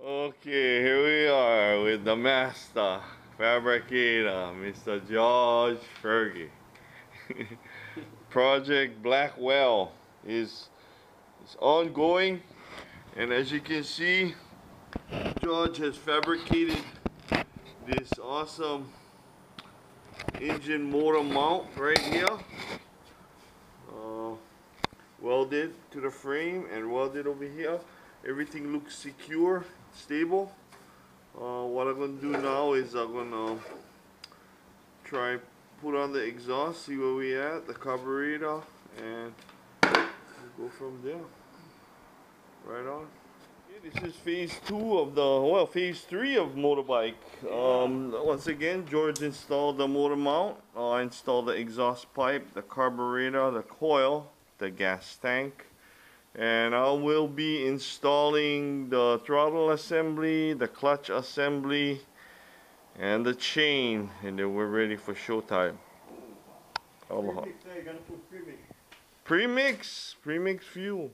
Okay, here we are with the master fabricator, Mr. George Fergie. Project Blackwell is ongoing, and as you can see, George has fabricated this awesome engine motor mount right here, welded to the frame and welded over here. Everything looks secure, stable. What I'm going to do now is I'm going to try put on the exhaust, see where we at, the carburetor, and we'll go from there. Right on. Okay, this is phase 2 of phase 3 of Moto Bike. Once again, George installed the motor mount. I installed the exhaust pipe, the carburetor, the coil, the gas tank. And I will be installing the throttle assembly, the clutch assembly, and the chain, and then we're ready for showtime. Premix fuel.